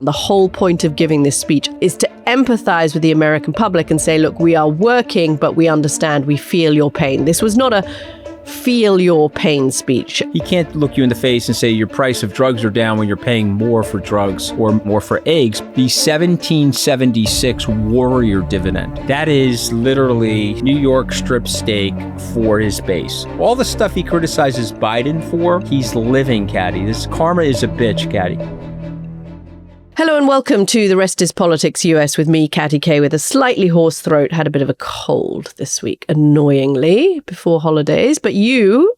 The whole point of giving this speech is to empathize with the American public and say, look, we are working, but we understand, we feel your pain. This was not a feel your pain speech. He can't look you in the face and say your price of drugs are down when you're paying more for drugs or more for eggs. The 1776 Warrior dividend, that is literally New York strip steak for his base. All the stuff he criticizes Biden for, he's living, Katty. This karma is a bitch, Katty. Hello and welcome to The Rest is Politics US with me, Katty K, with a slightly hoarse throat. Had a bit of a cold this week, annoyingly, before holidays. But you,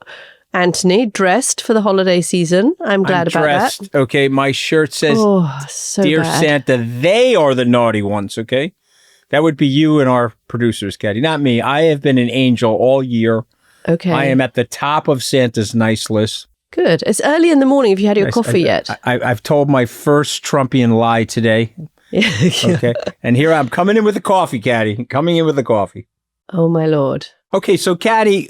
Anthony, dressed for the holiday season. I'm glad about that. Okay, my shirt says, so Dear bad. Santa, they are the naughty ones, okay? That would be you and our producers, Katty, not me. I have been an angel all year. Okay. I am at the top of Santa's nice list. Good. It's early in the morning. Have you had your coffee yet? I've told my first Trumpian lie today. Okay. And here I'm coming in with the coffee, Katty. Coming in with the coffee. Oh, my Lord. Okay, so Katty,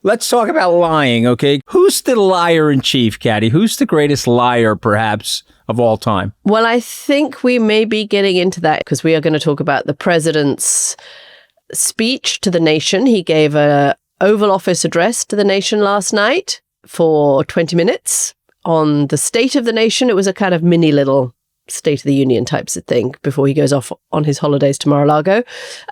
let's talk about lying, okay? Who's the liar in chief, Katty? Who's the greatest liar, perhaps, of all time? Well, I think we may be getting into that because we are going to talk about the president's speech to the nation. He gave an Oval Office address to the nation last night for 20 minutes on the state of the nation. It was a kind of mini little State of the Union types of thing before he goes off on his holidays to Mar-a-Lago.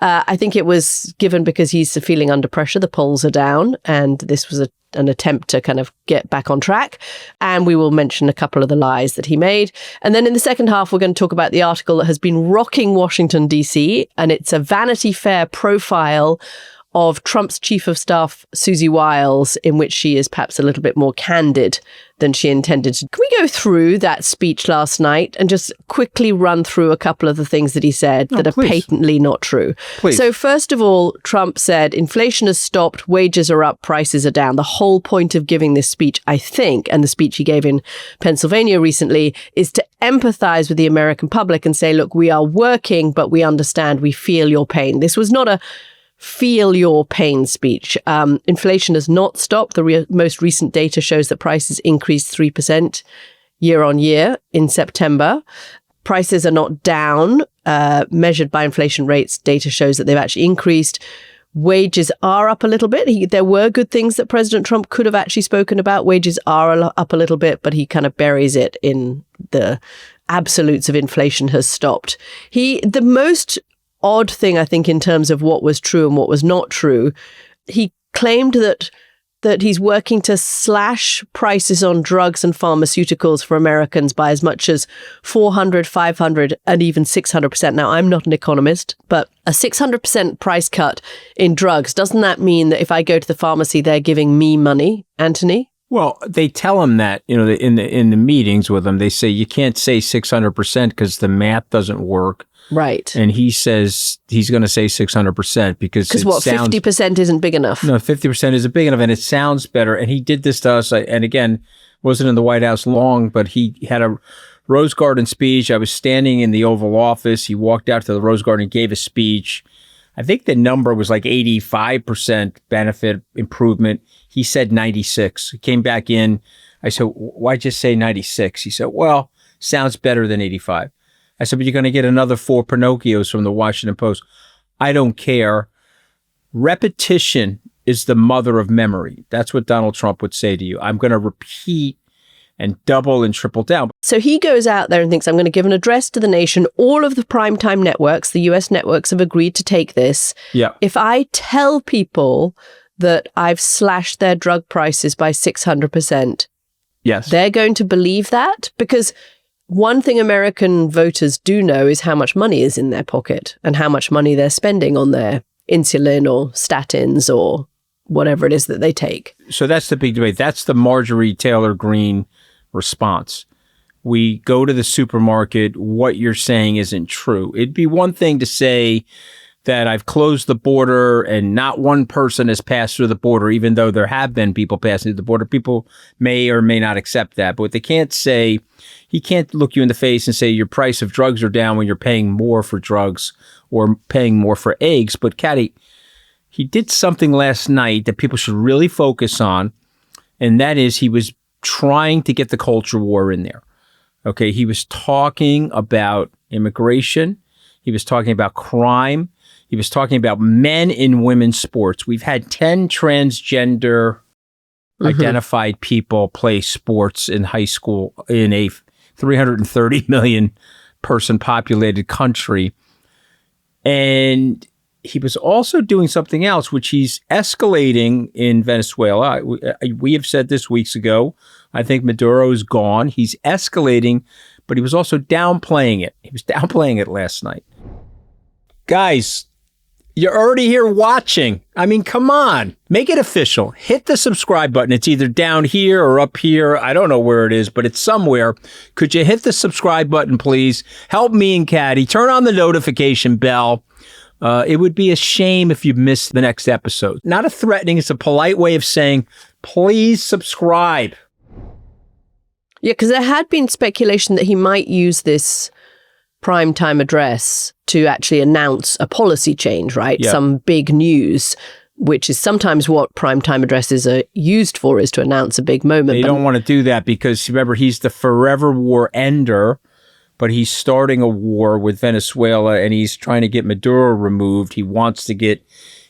I think it was given because he's feeling under pressure. The polls are down, and this was an attempt to kind of get back on track. And we will mention a couple of the lies that he made. And then in the second half, we're going to talk about the article that has been rocking Washington, D.C., and it's a Vanity Fair profile of Trump's chief of staff, Susie Wiles, in which she is perhaps a little bit more candid than she intended to. Can we go through that speech last night and just quickly run through a couple of the things that he said that are patently not true? Please. So first of all, Trump said, inflation has stopped, wages are up, prices are down. The whole point of giving this speech, I think, and the speech he gave in Pennsylvania recently, is to empathize with the American public and say, look, we are working, but we understand, we feel your pain. This was not a feel your pain speech. Inflation has not stopped. The most recent data shows that prices increased 3% year on year in September. Prices are not down. Measured by inflation rates, data shows that they've actually increased. Wages are up a little bit. There were good things that President Trump could have actually spoken about. Wages are up a little bit, but he kind of buries it in the absolutes of inflation has stopped. The most odd thing, I think, in terms of what was true and what was not true, he claimed that he's working to slash prices on drugs and pharmaceuticals for Americans by as much as 400, 500, and even 600%. Now, I'm not an economist, but a 600% price cut in drugs, doesn't that mean that if I go to the pharmacy, they're giving me money, Anthony? Well, they tell him that, in the meetings with him, they say you can't say 600% because the math doesn't work. Right. And he says he's going to say 600% because 50% isn't big enough. No, 50% isn't big enough, and it sounds better. And he did this to us. And again, wasn't in the White House long, but he had a Rose Garden speech. I was standing in the Oval Office. He walked out to the Rose Garden and gave a speech. I think the number was like 85% benefit improvement. He said 96. He came back in. I said, why'd you say 96? He said, well, sounds better than 85. I said, but you're going to get another 4 Pinocchios from the Washington Post. I don't care. Repetition is the mother of memory. That's what Donald Trump would say to you. I'm going to repeat and double and triple down. So he goes out there and thinks, I'm going to give an address to the nation. All of the primetime networks, the US networks, have agreed to take this. Yeah. If I tell people that I've slashed their drug prices by 600%, yes, they're going to believe that? Because one thing American voters do know is how much money is in their pocket and how much money they're spending on their insulin or statins or whatever it is that they take. So that's the big debate. That's the Marjorie Taylor Greene response. We go to the supermarket, what you're saying isn't true. It'd be one thing to say that I've closed the border and not one person has passed through the border, even though there have been people passing through the border. People may or may not accept that. But what they can't say, he can't look you in the face and say your price of drugs are down when you're paying more for drugs or paying more for eggs. But Katty, he did something last night that people should really focus on, and that is he was trying to get the culture war in there. Okay, he was talking about immigration. He was talking about crime. He was talking about men in women's sports. We've had 10 transgender identified people play sports in high school in a 330 million person populated country. And he was also doing something else, which he's escalating in Venezuela. We have said this weeks ago. I think Maduro is gone. He's escalating, but he was also downplaying it. He was downplaying it last night. Guys, you're already here watching. I mean, come on. Make it official. Hit the subscribe button. It's either down here or up here. I don't know where it is, but it's somewhere. Could you hit the subscribe button, please? Help me and Katty. Turn on the notification bell. It would be a shame if you missed the next episode. Not a threatening. It's a polite way of saying, please subscribe. Yeah, because there had been speculation that he might use this primetime address to actually announce a policy change, right? Yeah. Some big news, which is sometimes what primetime addresses are used for, is to announce a big moment. They don't want to do that because, remember, he's the forever war ender, but he's starting a war with Venezuela and he's trying to get Maduro removed. He wants to get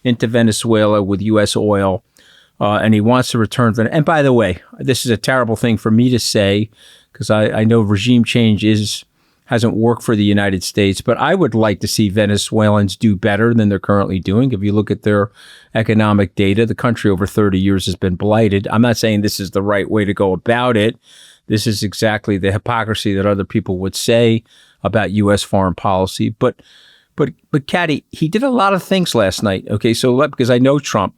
into Venezuela with U.S. oil. And he wants to return. And by the way, this is a terrible thing for me to say because I know regime change hasn't worked for the United States, but I would like to see Venezuelans do better than they're currently doing. If you look at their economic data, the country over 30 years has been blighted. I'm not saying this is the right way to go about it. This is exactly the hypocrisy that other people would say about U.S. foreign policy. But Katty, he did a lot of things last night. Okay, so because I know Trump.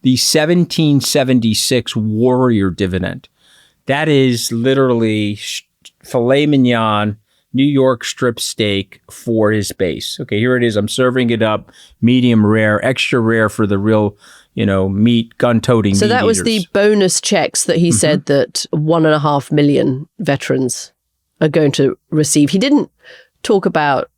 The 1776 Warrior dividend. That is literally filet mignon, New York strip steak for his base. Okay, here it is. I'm serving it up, medium rare, extra rare for the real, meat, gun-toting So meat that was eaters. the bonus checks that he said that 1.5 million veterans are going to receive. He didn't talk about,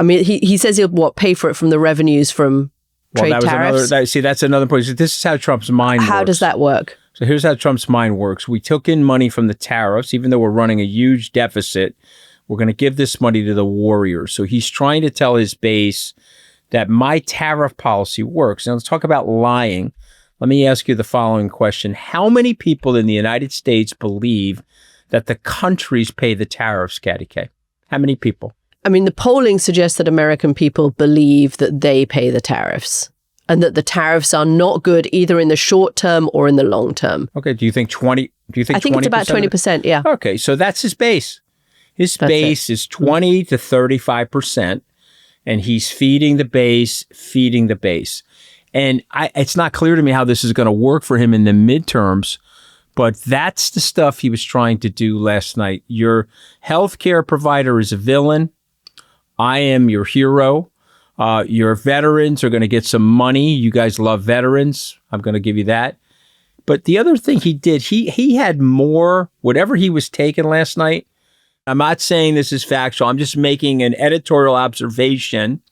he says he'll pay for it from the revenues from trade tariffs. That's another point. This is how Trump's mind works. How does that work? So here's how Trump's mind works. We took in money from the tariffs, even though we're running a huge deficit. We're going to give this money to the warriors. So he's trying to tell his base that my tariff policy works. Now let's talk about lying. Let me ask you the following question. How many people in the United States believe that the countries pay the tariffs, Katty K? How many people? The polling suggests that American people believe that they pay the tariffs and that the tariffs are not good either in the short term or in the long term. Okay. Do you think 20? I think it's about 20%. Yeah. Okay. So that's his base. His base is 20 to 35%. And he's feeding the base. And it's not clear to me how this is going to work for him in the midterms. But that's the stuff he was trying to do last night. Your healthcare provider is a villain. I am your hero. Your veterans are going to get some money. You guys love veterans. I'm going to give you that. But the other thing he did, he had more, whatever he was taking last night. I'm not saying this is factual. I'm just making an editorial observation.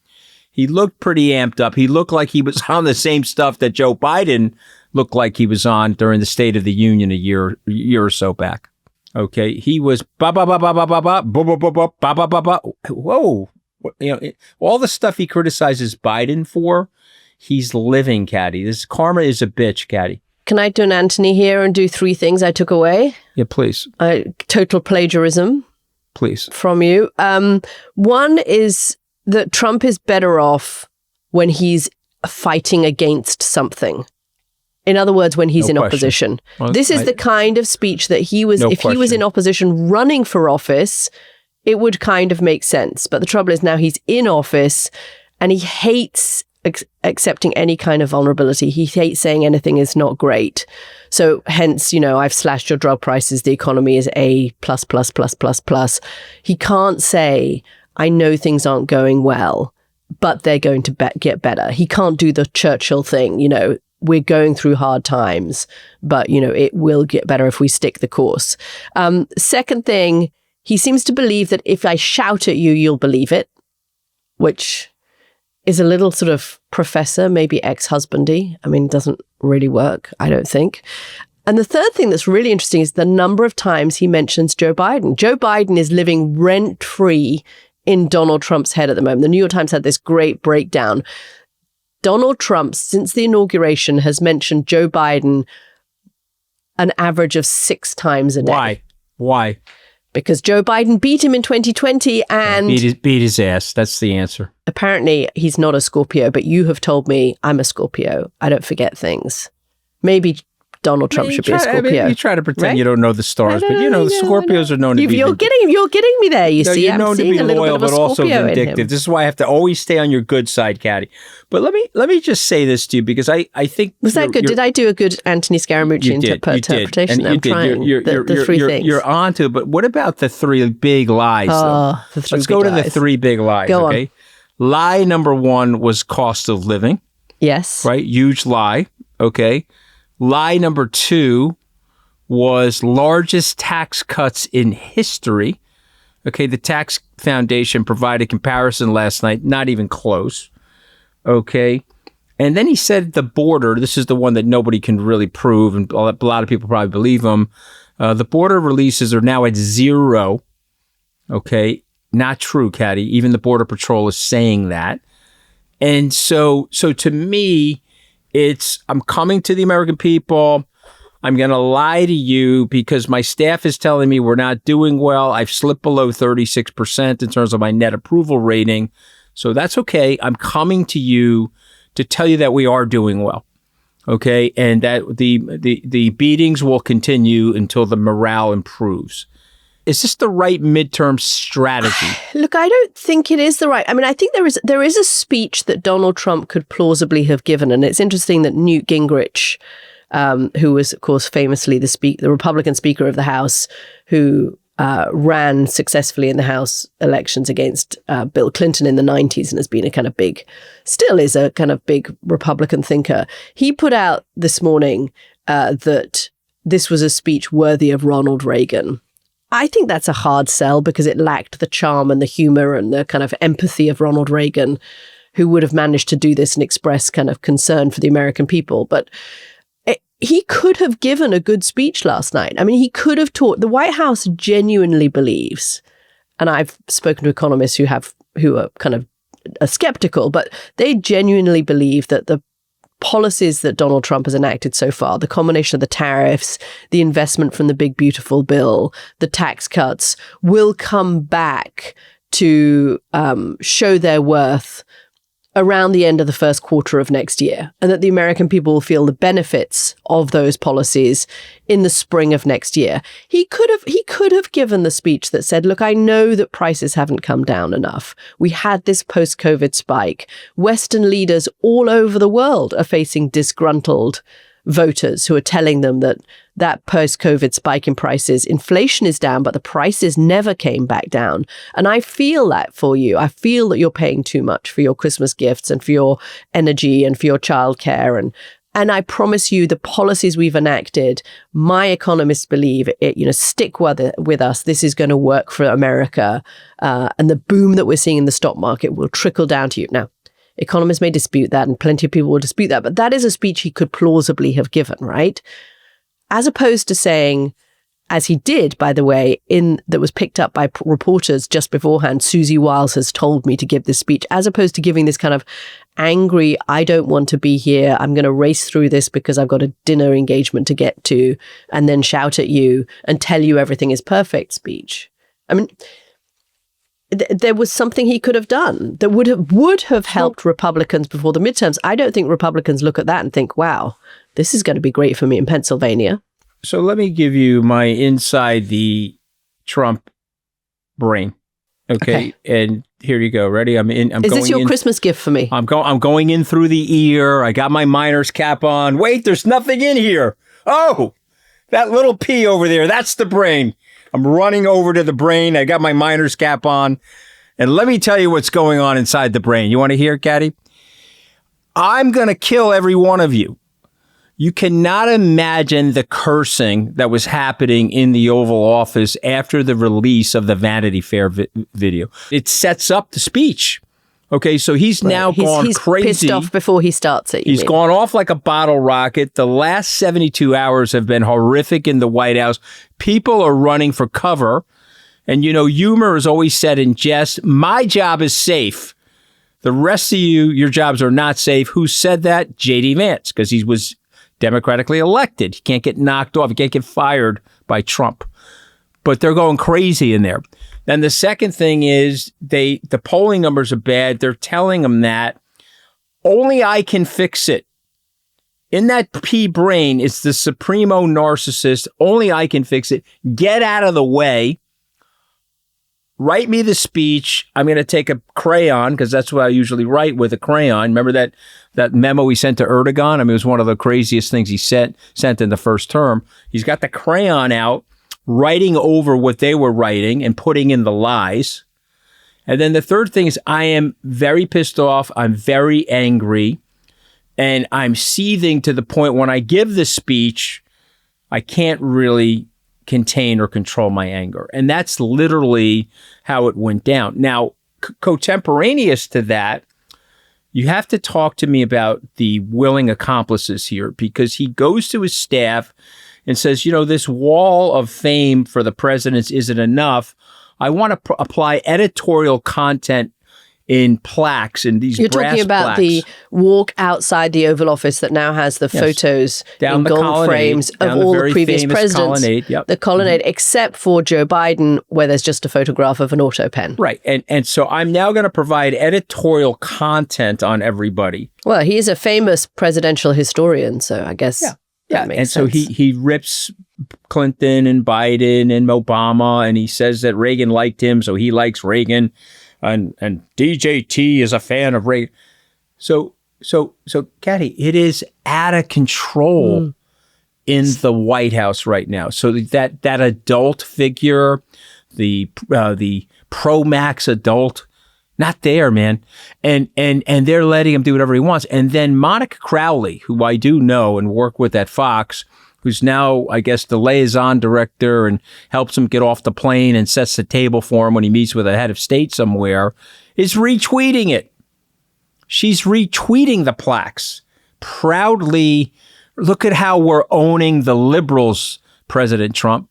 He looked pretty amped up. He looked like he was on the same stuff that Joe Biden looked like he was on during the State of the Union a year or so back. Okay, he was ba ba ba ba ba ba ba ba ba ba ba ba ba ba. Whoa. All the stuff he criticizes Biden for, he's living, Katty. This karma is a bitch, Katty. Can I do an Anthony here and do 3 things I took away? Yeah, please. Total plagiarism. Please. From you. One is that Trump is better off when he's fighting against something. In other words, when he's in opposition. Well, this is the kind of speech that he was, if he was in opposition running for office, it would kind of make sense. But the trouble is now he's in office and he hates accepting any kind of vulnerability. He hates saying anything is not great. So hence, I've slashed your drug prices. The economy is A+++++. He can't say, I know things aren't going well, but they're going to get better. He can't do the Churchill thing, we're going through hard times, but, it will get better if we stick the course. Second thing, he seems to believe that if I shout at you, you'll believe it, which is a little sort of professor, maybe ex-husbandy. It doesn't really work, I don't think. And the third thing that's really interesting is the number of times he mentions Joe Biden. Joe Biden is living rent-free in Donald Trump's head at the moment. The New York Times had this great breakdown. Donald Trump, since the inauguration, has mentioned Joe Biden an average of 6 times a day. Why? Because Joe Biden beat him in 2020 and... Beat his ass. That's the answer. Apparently, he's not a Scorpio, but you have told me I'm a Scorpio. I don't forget things. Maybe Donald Trump should be a Scorpio. You try to pretend right? you don't know the stars, but you know the Scorpios are known to be... You're getting me there, you see. You're I'm known to seeing be a little loyal, bit of a but also Scorpio in him. vindictive. This is why I have to always stay on your good side, Katty. But let me just say this to you, because I think... Was that good? Did I do a good Anthony Scaramucci interpretation? I'm trying. The three things. You're on to it, but what about the 3 big lies, though? Let's go to the 3 big lies, go okay? On. Lie number 1 was cost of living. Yes. Right? Huge lie. Okay. Lie number 2 was largest tax cuts in history. Okay. The Tax Foundation provided comparison last night. Not even close. Okay. And then he said the border, this is the one that nobody can really prove, and a lot of people probably believe him. The border releases are now at 0. Okay. Not true, Katty. Even the Border Patrol is saying that. And so to me, I'm coming to the American people. I'm going to lie to you because my staff is telling me we're not doing well. I've slipped below 36% in terms of my net approval rating. So that's okay. I'm coming to you to tell you that we are doing well. Okay. And that the beatings will continue until the morale improves. Is this the right midterm strategy? Look, I don't think it is the right. I mean, I think there is a speech that Donald Trump could plausibly have given. And it's interesting that Newt Gingrich, who was, of course, famously the Republican Speaker of the House, who ran successfully in the House elections against Bill Clinton in the 90s and has been still is a kind of big Republican thinker. He put out this morning that this was a speech worthy of Ronald Reagan. I think that's a hard sell because it lacked the charm and the humor and the kind of empathy of Ronald Reagan, who would have managed to do this and express kind of concern for the American people. But he could have given a good speech last night. I mean, he could have taught. The White House genuinely believes, and I've spoken to economists who are kind of skeptical, but they genuinely believe that the policies that Donald Trump has enacted so far, the combination of the tariffs, the investment from the big, beautiful bill, the tax cuts, will come back to show their worth around the end of the first quarter of next year, and that the American people will feel the benefits of those policies in the spring of next year. He could have given the speech that said, look, I know that prices haven't come down enough. We had this post-COVID spike. Western leaders all over the world are facing disgruntled voters who are telling them that post-COVID spike in prices, inflation is down, but the prices never came back down. And I feel that for you. I feel that you're paying too much for your Christmas gifts and for your energy and for your childcare. And I promise you, the policies we've enacted, my economists believe it, stick with us. This is going to work for America. And the boom that we're seeing in the stock market will trickle down to you. Now, economists may dispute that, and plenty of people will dispute that, but that is a speech he could plausibly have given, right? As opposed to saying, as he did, by the way, that was picked up by reporters just beforehand, Susie Wiles has told me to give this speech, as opposed to giving this kind of angry, I don't want to be here, I'm going to race through this because I've got a dinner engagement to get to, and then shout at you and tell you everything is perfect speech. I mean, there was something he could have done that would have helped Republicans before the midterms. I don't think Republicans look at that and think, wow, this is going to be great for me in Pennsylvania. So let me give you my inside the Trump brain. Okay. And here you go. Ready? Is this your Christmas gift for me? I'm going in through the ear. I got my miner's cap on. Wait, there's nothing in here. Oh, that little P over there. That's the brain. I'm running over to the brain. I got my miner's cap on. And let me tell you what's going on inside the brain. You want to hear, Katty? I'm going to kill every one of you. You cannot imagine the cursing that was happening in the Oval Office after the release of the Vanity Fair video. It sets up the speech. Okay, so he's now gone he's crazy. Pissed off before he starts it. He's gone off like a bottle rocket. The last 72 hours have been horrific in the White House. People are running for cover. And, humor is always said in jest. My job is safe. The rest of your jobs are not safe. Who said that? J.D. Vance, because he was democratically elected. He can't get knocked off. He can't get fired by Trump. But they're going crazy in there. Then the second thing is the polling numbers are bad. They're telling them that only I can fix it. In that pea brain, it's the supremo narcissist. Only I can fix it. Get out of the way. Write me the speech. I'm going to take a crayon, because that's what I usually write with, a crayon. Remember that memo he sent to Erdogan? I mean, it was one of the craziest things he sent in the first term. He's got the crayon out, writing over what they were writing and putting in the lies. And then the third thing is, I am very pissed off. I'm very angry. And I'm seething to the point when I give the speech, I can't really contain or control my anger. And that's literally how it went down. Now, contemporaneous to that, you have to talk to me about the willing accomplices here, because he goes to his staff and says, this wall of fame for the presidents isn't enough. I want to apply editorial content in plaques, in these You're brass talking about plaques. the walk outside the Oval Office that now has the photos down in the gold colonnade, frames of down the all very the previous famous presidents. colonnade, yep. The colonnade, except for Joe Biden, where there's just a photograph of an auto pen. Right. And so I'm now going to provide editorial content on everybody. Well, he is a famous presidential historian, so I guess that makes and sense. so he rips Clinton and Biden and Obama, and he says that Reagan liked him, so he likes Reagan. And DJT is a fan of Reagan. So Katty, it is out of control in the White House right now. So that adult figure, the pro-max adult, not there, man. And they're letting him do whatever he wants. And then Monica Crowley, who I do know and work with at Fox, who's now, I guess, the liaison director and helps him get off the plane and sets the table for him when he meets with a head of state somewhere, is retweeting it. She's retweeting the plaques. Proudly, look at how we're owning the liberals, President Trump.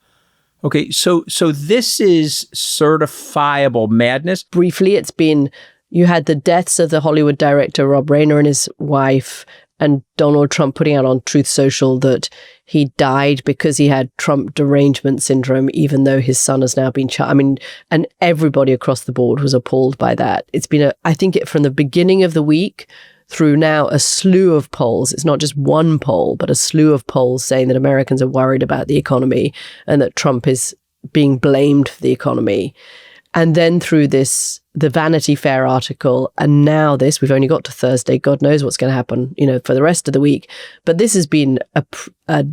Okay, so this is certifiable madness. Briefly, you had the deaths of the Hollywood director Rob Reiner and his wife, and Donald Trump putting out on Truth Social that he died because he had Trump derangement syndrome, even though his son has now been charged. I mean, and everybody across the board was appalled by that. It's been, from the beginning of the week through now, a slew of polls. It's not just one poll, but a slew of polls saying that Americans are worried about the economy and that Trump is being blamed for the economy. And then through this, the Vanity Fair article, and now this, we've only got to Thursday. God knows what's going to happen, for the rest of the week. But this has been a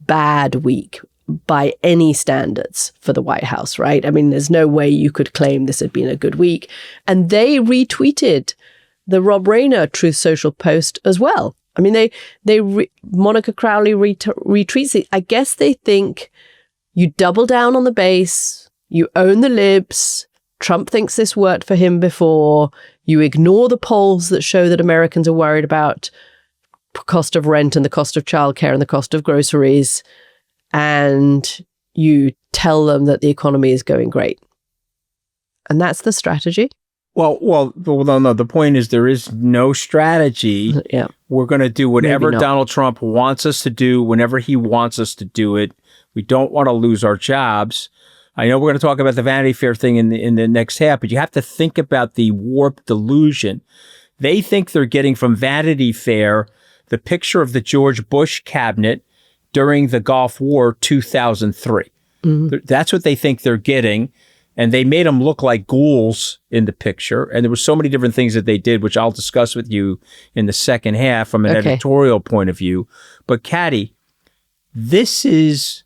bad week by any standards for the White House, right? I mean, there's no way you could claim this had been a good week. And they retweeted the Rob Reiner Truth Social post as well. I mean, Monica Crowley retweets it. I guess they think you double down on the base. You own the libs. Trump thinks this worked for him before. You ignore the polls that show that Americans are worried about cost of rent and the cost of childcare and the cost of groceries. And you tell them that the economy is going great. And that's the strategy. Well, no. The point is there is no strategy. Yeah. We're going to do whatever Donald Trump wants us to do whenever he wants us to do it. We don't want to lose our jobs. I know we're going to talk about the Vanity Fair thing in the next half, but you have to think about the warped delusion. They think they're getting from Vanity Fair the picture of the George Bush cabinet during the Gulf War 2003. Mm-hmm. That's what they think they're getting. And they made them look like ghouls in the picture. And there were so many different things that they did, which I'll discuss with you in the second half from an editorial point of view. But Katty, this is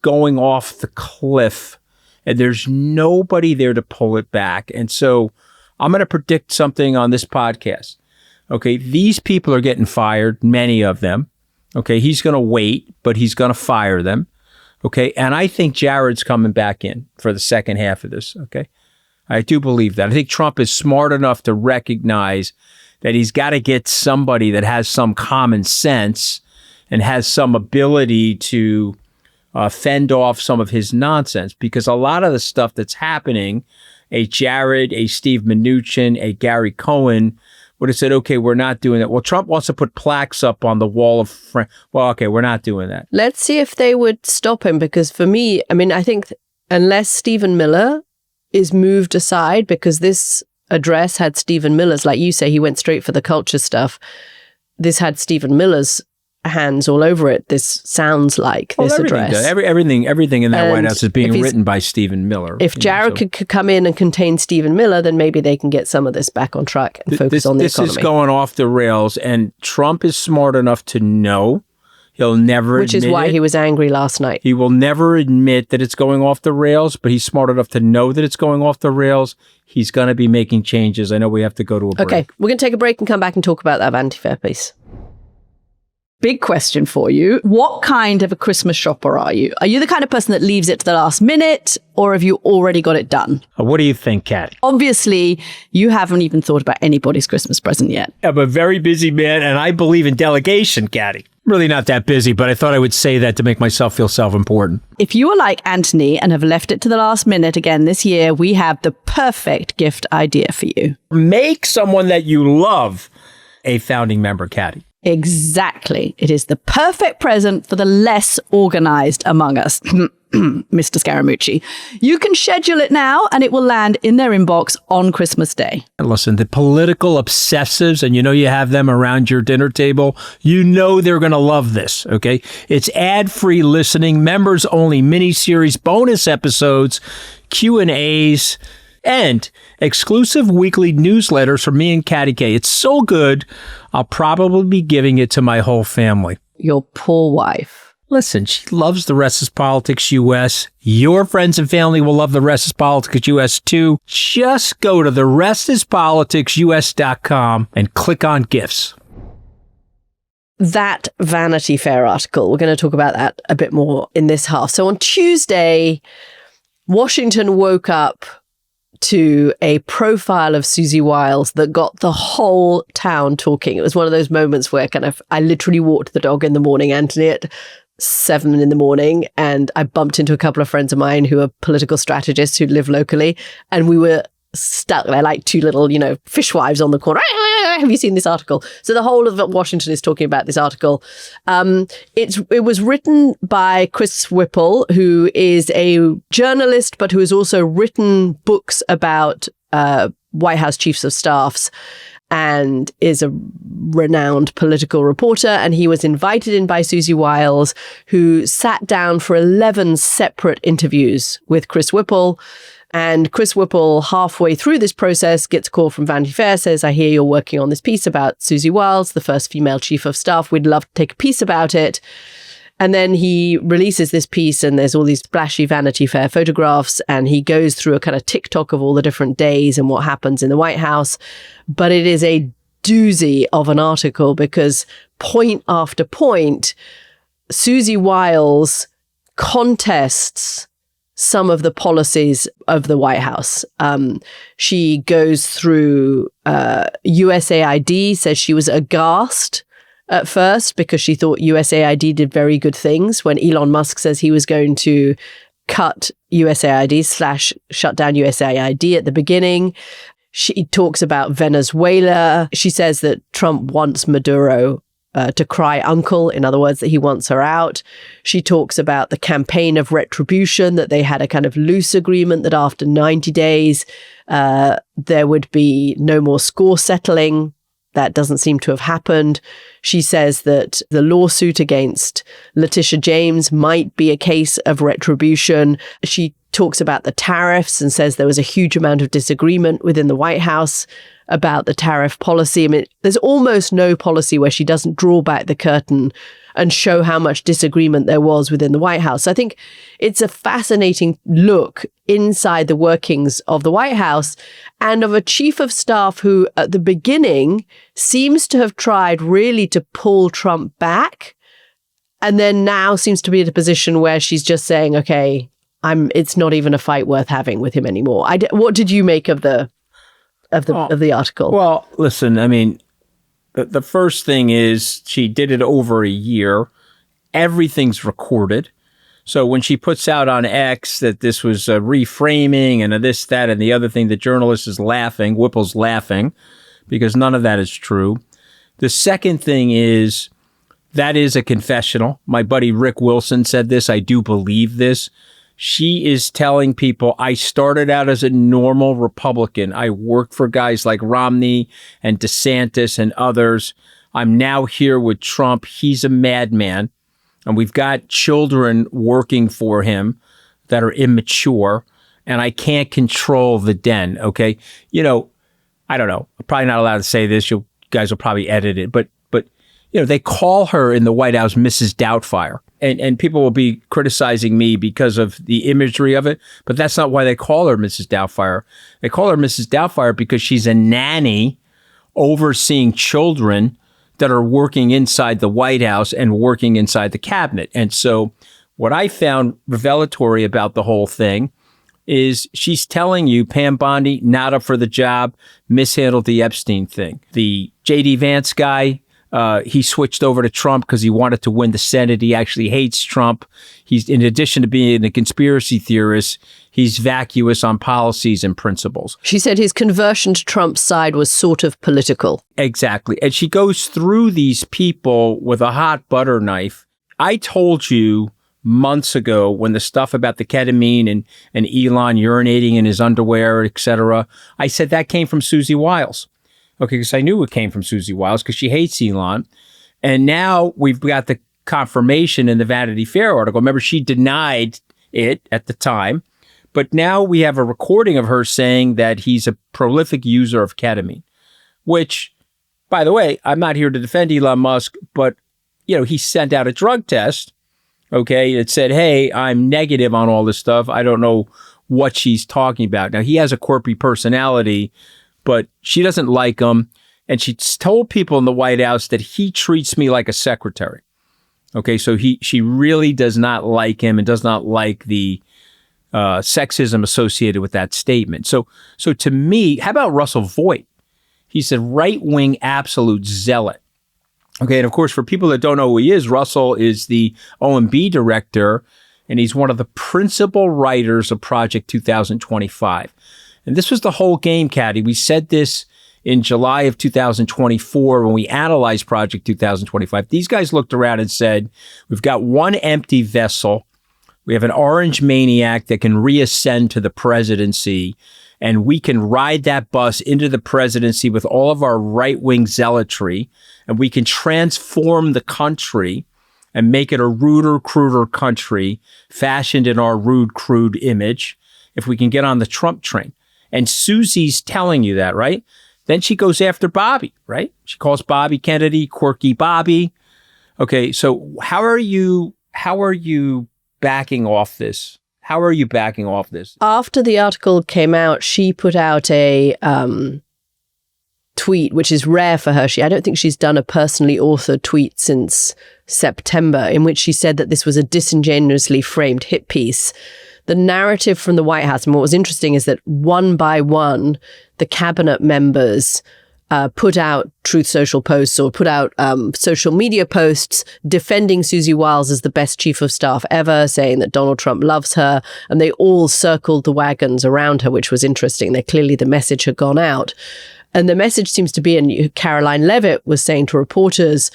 going off the cliff, and there's nobody there to pull it back. And so I'm going to predict something on this podcast. Okay, these people are getting fired, many of them. Okay, he's going to wait, but he's going to fire them. Okay, and I think Jared's coming back in for the second half of this. Okay, I do believe that. I think Trump is smart enough to recognize that he's got to get somebody that has some common sense and has some ability to fend off some of his nonsense, because a lot of the stuff that's happening, a Jared, a Steve Mnuchin, a Gary Cohen would have said, okay, we're not doing that. Well, Trump wants to put plaques up on the wall of, well, okay, we're not doing that. Let's see if they would stop him, because for me, I mean, I think unless Stephen Miller is moved aside, because this address had Stephen Miller's, like you say, he went straight for the culture stuff. This had Stephen Miller's hands all over it. This sounds like this address. Everything in that White House is being written by Stephen Miller. If Jared could come in and contain Stephen Miller, then maybe they can get some of this back on track and focus on the economy. This is going off the rails, and Trump is smart enough to know. He'll never admit it. Which is why he was angry last night. He will never admit that it's going off the rails, but he's smart enough to know that it's going off the rails. He's going to be making changes. I know we have to go to a break. Okay, we're going to take a break and come back and talk about that Vanity Fair piece. Big question for you. What kind of a Christmas shopper are you? Are you the kind of person that leaves it to the last minute, or have you already got it done? What do you think, Katty? Obviously, you haven't even thought about anybody's Christmas present yet. I'm a very busy man, and I believe in delegation, Katty. Really not that busy, but I thought I would say that to make myself feel self-important. If you are like Anthony and have left it to the last minute again this year, we have the perfect gift idea for you. Make someone that you love a founding member, Katty. Exactly. It is the perfect present for the less organized among us. Mr. Scaramucci. You can schedule it now and it will land in their inbox on Christmas Day. Listen, the political obsessives, and you know you have them around your dinner table, you know they're going to love this, okay? It's ad-free listening, members-only mini-series, bonus episodes, Q&As, and exclusive weekly newsletters from me and Katty K. It's so good, I'll probably be giving it to my whole family. Your poor wife. Listen, she loves The Rest is Politics US. Your friends and family will love The Rest is Politics US too. Just go to therestispoliticsus.com and click on gifts. That Vanity Fair article, we're going to talk about that a bit more in this half. So on Tuesday, Washington woke up to a profile of Susie Wiles that got the whole town talking. It was one of those moments where I literally walked the dog in the morning, Anthony, at 7 a.m, and I bumped into a couple of friends of mine who are political strategists who live locally, and we were stuck there like two little, fishwives on the corner. Have you seen this article? So the whole of Washington is talking about this article. It was written by Chris Whipple, who is a journalist, but who has also written books about White House chiefs of staffs, and is a renowned political reporter. And he was invited in by Susie Wiles, who sat down for 11 separate interviews with Chris Whipple. And Chris Whipple, halfway through this process, gets a call from Vanity Fair, says, I hear you're working on this piece about Susie Wiles, the first female chief of staff. We'd love to take a piece about it. And then he releases this piece, and there's all these splashy Vanity Fair photographs, and he goes through a kind of TikTok of all the different days and what happens in the White House. But it is a doozy of an article, because point after point, Susie Wiles contests some of the policies of the White House. She goes through USAID, says she was aghast at first because she thought USAID did very good things when Elon Musk says he was going to cut USAID / shut down USAID at the beginning. She talks about Venezuela. She says that Trump wants Maduro to cry uncle, in other words, that he wants her out. She talks about the campaign of retribution, that they had a kind of loose agreement that after 90 days, there would be no more score settling. That doesn't seem to have happened. She says that the lawsuit against Letitia James might be a case of retribution. She talks about the tariffs and says there was a huge amount of disagreement within the White House about the tariff policy. I mean, there's almost no policy where she doesn't draw back the curtain and show how much disagreement there was within the White House. So I think it's a fascinating look inside the workings of the White House, and of a chief of staff who at the beginning seems to have tried really to pull Trump back, and then now seems to be in a position where she's just saying, okay, it's not even a fight worth having with him anymore. What did you make of the article? Well, listen, I mean, the first thing is she did it over a year. Everything's recorded. So when she puts out on X that this was a reframing and a this, that, and the other thing, the journalist is laughing, Whipple's laughing, because none of that is true. The second thing is that is a confessional. My buddy Rick Wilson said this. I do believe this. She is telling people, I started out as a normal Republican. I worked for guys like Romney and DeSantis and others. I'm now here with Trump. He's a madman. And we've got children working for him that are immature. And I can't control the den, okay? You know, I don't know. I'm probably not allowed to say this. You guys will probably edit it. But you know, they call her in the White House Mrs. Doubtfire. And people will be criticizing me because of the imagery of it. But that's not why they call her Mrs. Doubtfire. They call her Mrs. Doubtfire because she's a nanny overseeing children that are working inside the White House and working inside the cabinet. And so what I found revelatory about the whole thing is she's telling you Pam Bondi, not up for the job, mishandled the Epstein thing. The J.D. Vance guy, he switched over to Trump because he wanted to win the Senate. He actually hates Trump. He's, in addition to being a conspiracy theorist, he's vacuous on policies and principles. She said his conversion to Trump's side was sort of political. Exactly. And she goes through these people with a hot butter knife. I told you months ago when the stuff about the ketamine and Elon urinating in his underwear, etc., I said that came from Susie Wiles. Okay, because I knew it came from Susie Wiles because she hates Elon. And now we've got the confirmation in the Vanity Fair article. Remember, she denied it at the time. But now we have a recording of her saying that he's a prolific user of ketamine, which, by the way, I'm not here to defend Elon Musk, but, you know, he sent out a drug test, okay, it said, hey, I'm negative on all this stuff. I don't know what she's talking about. Now, he has a quirky personality, but she doesn't like him. And she told people in the White House that he treats me like a secretary. Okay, so she really does not like him and does not like the sexism associated with that statement. So to me, how about Russell Voigt? He's a right-wing absolute zealot. Okay, and of course, for people that don't know who he is, Russell is the OMB director, and he's one of the principal writers of Project 2025. And this was the whole game, Katty. We said this in July of 2024 when we analyzed Project 2025. These guys looked around and said, we've got one empty vessel. We have an orange maniac that can reascend to the presidency, and we can ride that bus into the presidency with all of our right-wing zealotry, and we can transform the country and make it a ruder, cruder country fashioned in our rude, crude image if we can get on the Trump train. And Susie's telling you that, right? Then she goes after Bobby, right? She calls Bobby Kennedy quirky Bobby. Okay, so how are you backing off this? How are you backing off this? After the article came out, she put out a tweet, which is rare for her. I don't think she's done a personally authored tweet since September, in which she said that this was a disingenuously framed hit piece. The narrative from the White House, and what was interesting is that one by one, the cabinet members put out Truth Social posts or put out social media posts defending Susie Wiles as the best chief of staff ever, saying that Donald Trump loves her. And they all circled the wagons around her, which was interesting. Clearly the message had gone out. And the message seems to be, and Caroline Levitt was saying to reporters,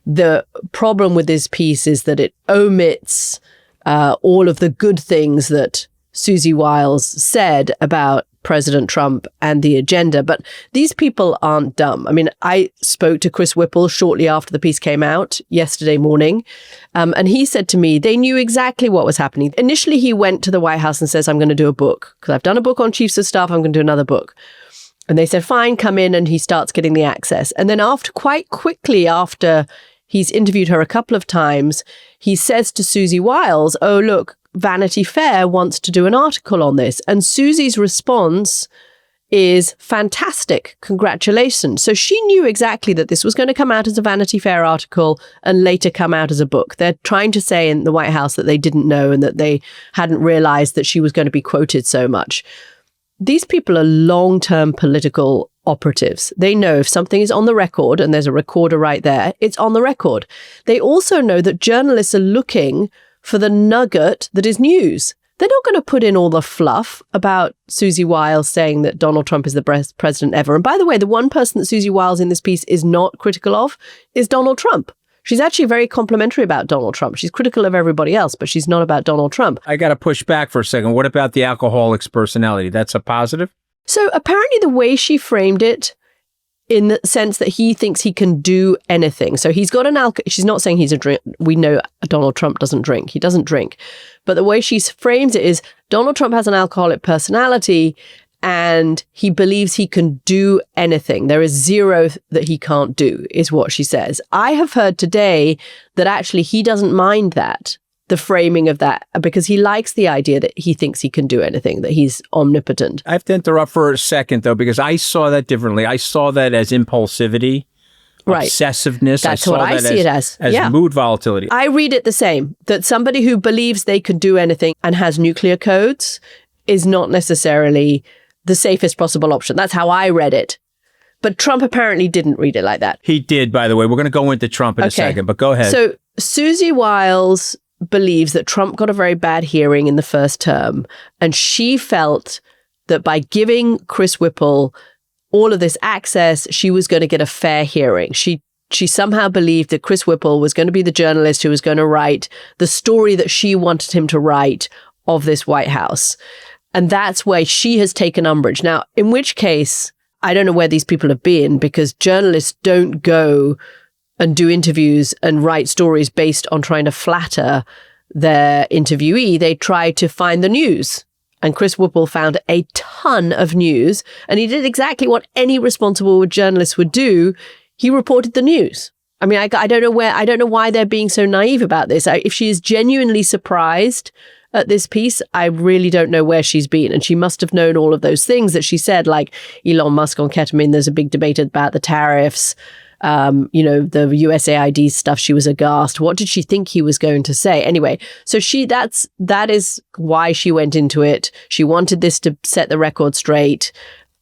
the problem with this piece is that it omits all of the good things that Susie Wiles said about President Trump and the agenda. But these people aren't dumb. I mean, I spoke to Chris Whipple shortly after the piece came out yesterday morning, and he said to me they knew exactly what was happening. Initially, he went to the White House and says, I'm going to do a book because I've done a book on chiefs of staff. I'm going to do another book. And they said, fine, come in. And he starts getting the access. And then quite quickly after he's interviewed her a couple of times, he says to Susie Wiles, oh, look, Vanity Fair wants to do an article on this. And Susie's response is fantastic. Congratulations. So she knew exactly that this was going to come out as a Vanity Fair article and later come out as a book. They're trying to say in the White House that they didn't know and that they hadn't realized that she was going to be quoted so much. These people are long-term political operatives. They know if something is on the record, and there's a recorder right there, it's on the record. They also know that journalists are looking for the nugget that is news. They're not going to put in all the fluff about Susie Wiles saying that Donald Trump is the best president ever. And by the way, the one person that Susie Wiles in this piece is not critical of is Donald Trump. She's actually very complimentary about Donald Trump. She's critical of everybody else, but she's not about Donald Trump. I got to push back for a second. What about the alcoholic's personality? That's a positive? So apparently the way she framed it, in the sense that he thinks he can do anything. So he's got an she's not saying he's a drink. We know Donald Trump doesn't drink. He doesn't drink. But the way she frames it is Donald Trump has an alcoholic personality and he believes he can do anything. There is zero that he can't do, is what she says. I have heard today that actually he doesn't mind that, the framing of that, because he likes the idea that he thinks he can do anything, that he's omnipotent. I have to interrupt for a second, though, because I saw that differently. I saw that as impulsivity, right. Obsessiveness. That's what I see it as. As mood volatility. I read it the same, that somebody who believes they could do anything and has nuclear codes is not necessarily the safest possible option. That's how I read it. But Trump apparently didn't read it like that. He did, by the way. We're going to go into Trump in a second, but go ahead. So Susie Wiles believes that Trump got a very bad hearing in the first term, and she felt that by giving Chris Whipple all of this access, she was going to get a fair hearing. She somehow believed that Chris Whipple was going to be the journalist who was going to write the story that she wanted him to write of this White House. And that's where she has taken umbrage. Now, in which case, I don't know where these people have been, because journalists don't go and do interviews and write stories based on trying to flatter their interviewee. They try to find the news. And Chris Whipple found a ton of news, and he did exactly what any responsible journalist would do. He reported the news. I mean, I don't know why they're being so naive about this. If she is genuinely surprised at this piece, I really don't know where she's been. And she must have known all of those things that she said, like Elon Musk on ketamine. There's a big debate about the tariffs. The USAID stuff, she was aghast. What did she think he was going to say? Anyway, so that is why she went into it. She wanted this to set the record straight.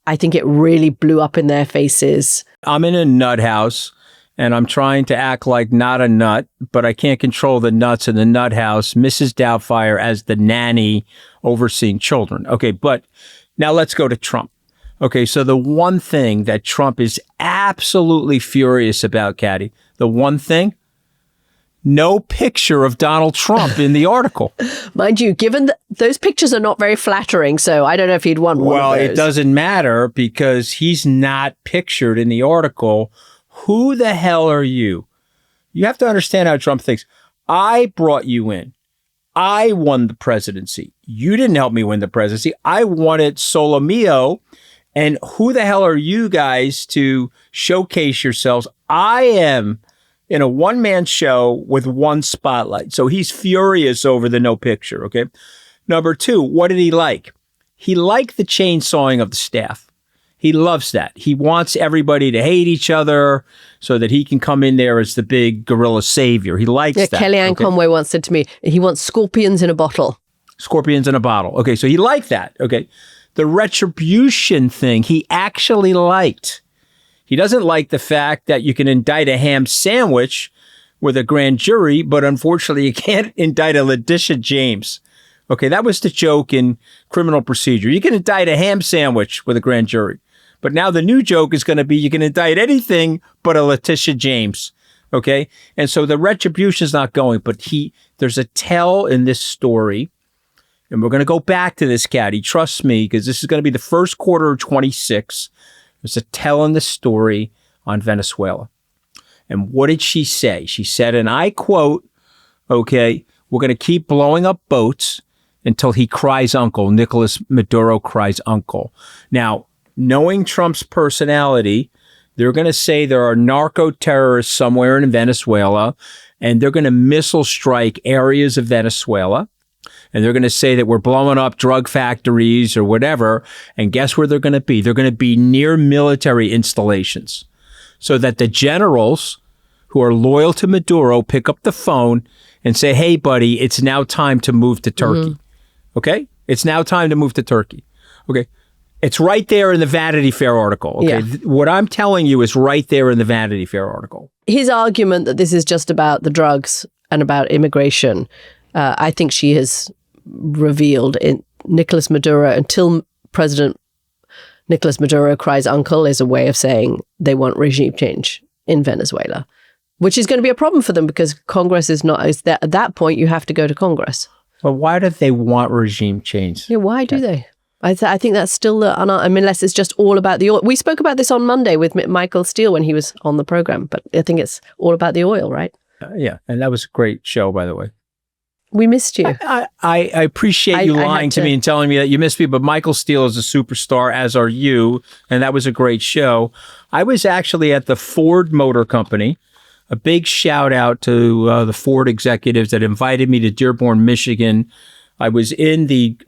I think it really blew up in their faces. I'm in a nut house and I'm trying to act like not a nut, but I can't control the nuts in the nut house. Mrs. Doubtfire as the nanny overseeing children. Okay, but now let's go to Trump. Okay, so the one thing that Trump is absolutely furious about, Katty, the one thing, no picture of Donald Trump in the article. Mind you, given that those pictures are not very flattering, so I don't know if he'd want one of those. Well, it doesn't matter because he's not pictured in the article. Who the hell are you? You have to understand how Trump thinks. I brought you in. I won the presidency. You didn't help me win the presidency. I won it solo mio. And who the hell are you guys to showcase yourselves? I am in a one-man show with one spotlight. So he's furious over the no picture, okay? Number two, what did he like? He liked the chainsawing of the staff. He loves that. He wants everybody to hate each other so that he can come in there as the big guerrilla savior. He likes that. Kellyanne Conway once said to me, he wants scorpions in a bottle. Scorpions in a bottle. Okay, so he liked that, okay? The retribution thing he actually liked. He doesn't like the fact that you can indict a ham sandwich with a grand jury, but unfortunately you can't indict a Letitia James. Okay, that was the joke in criminal procedure. You can indict a ham sandwich with a grand jury. But now the new joke is going to be you can indict anything but a Letitia James. Okay, and so the retribution is not going, but there's a tell in this story. And we're going to go back to this, Katty. Trust me, because this is going to be the first quarter of 26. There's a tell in the story on Venezuela. And what did she say? She said, and I quote, okay, we're going to keep blowing up boats until he cries uncle. Nicolas Maduro cries uncle. Now, knowing Trump's personality, they're going to say there are narco terrorists somewhere in Venezuela, and they're going to missile strike areas of Venezuela. and they're going to say that we're blowing up drug factories or whatever. And guess where they're going to be? They're going to be near military installations so that the generals who are loyal to Maduro pick up the phone and say, hey, buddy, it's now time to move to Turkey. Okay? It's now time to move to Turkey. Okay? It's right there in the Vanity Fair article. Okay? Yeah. What I'm telling you is right there in the Vanity Fair article. His argument that this is just about the drugs and about immigration, I think she has revealed in Nicolas Maduro, until President Nicolas Maduro cries uncle, is a way of saying they want regime change in Venezuela, which is going to be a problem for them because Congress is not, at that point you have to go to Congress. Well, why do they want regime change? Yeah, why do they? I think that's still unless it's just all about the oil. We spoke about this on Monday with Michael Steele when he was on the program, but I think it's all about the oil, right? Yeah, and that was a great show, by the way. We missed you. I appreciate you lying to me and telling me that you missed me, but Michael Steele is a superstar, as are you, and that was a great show. I was actually at the Ford Motor Company. A big shout out to the Ford executives that invited me to Dearborn, Michigan. I was in the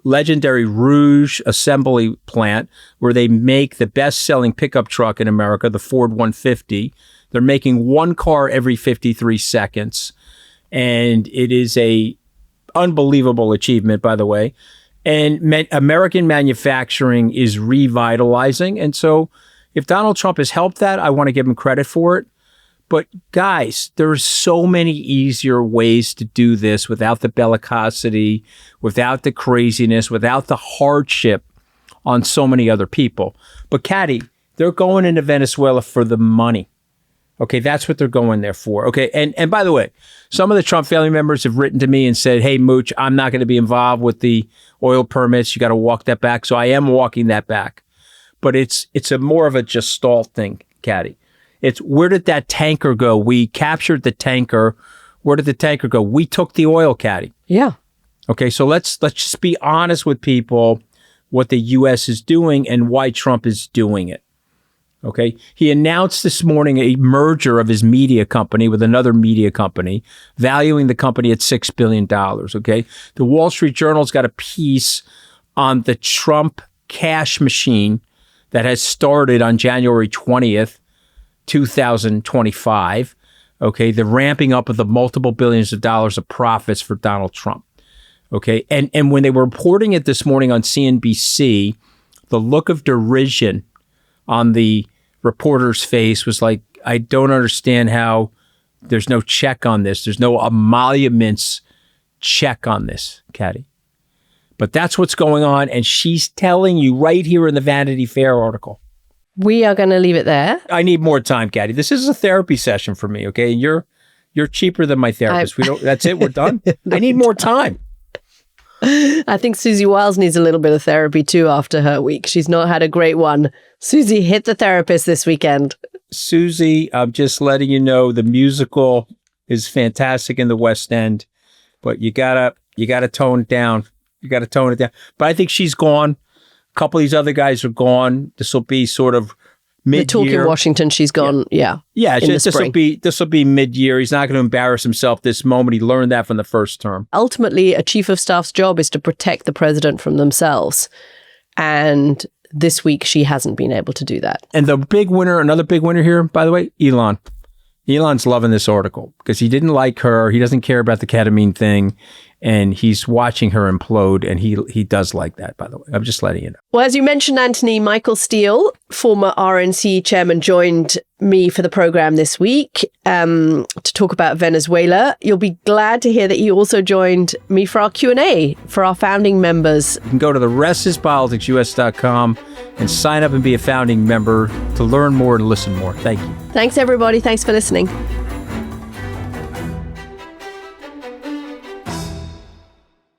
legendary Rouge assembly plant where they make the best-selling pickup truck in America, the Ford 150. They're making one car every 53 seconds. And it is a unbelievable achievement, by the way. And American manufacturing is revitalizing. And so if Donald Trump has helped that, I want to give him credit for it. But guys, there are so many easier ways to do this without the bellicosity, without the craziness, without the hardship on so many other people. But Katty, they're going into Venezuela for the money. Okay, that's what they're going there for. Okay, and by the way, some of the Trump family members have written to me and said, hey, Mooch, I'm not going to be involved with the oil permits. You got to walk that back. So I am walking that back. But it's a more of a gestalt thing, Katty. It's where did that tanker go? We captured the tanker. Where did the tanker go? We took the oil, Katty. Yeah. Okay, so let's just be honest with people what the U.S. is doing and why Trump is doing it. Okay, he announced this morning a merger of his media company with another media company, valuing the company at $6 billion. Okay, the Wall Street Journal's got a piece on the Trump cash machine that has started on January 20th, 2025. Okay, the ramping up of the multiple billions of dollars of profits for Donald Trump. Okay, and when they were reporting it this morning on CNBC, the look of derision on the reporter's face was like, I don't understand how there's no check on this. There's no emoluments check on this, Katty. But that's what's going on. And she's telling you right here in the Vanity Fair article. We are going to leave it there. I need more time, Katty. This is a therapy session for me, okay? You're cheaper than my therapist. That's it. We're done. I need more time. I think Susie Wiles needs a little bit of therapy too after her week. She's not had a great one. Susie, hit the therapist this weekend. Susie, I'm just letting you know the musical is fantastic in the West End, but you gotta tone it down. You gotta tone it down. But I think she's gone. A couple of these other guys are gone. This will be sort of mid-year. The talk in Washington, she's gone. Yeah. This will be mid-year. He's not going to embarrass himself this moment. He learned that from the first term. Ultimately, a chief of staff's job is to protect the president from themselves. And this week, she hasn't been able to do that. And the big winner, another big winner here, by the way, Elon. Elon's loving this article because he didn't like her. He doesn't care about the ketamine thing. And he's watching her implode. And he does like that, by the way. I'm just letting you know. Well, as you mentioned, Anthony, Michael Steele, former RNC chairman, joined me for the program this week to talk about Venezuela. You'll be glad to hear that he also joined me for our Q&A for our founding members. You can go to therestispoliticsus.com and sign up and be a founding member to learn more and listen more. Thank you. Thanks, everybody. Thanks for listening.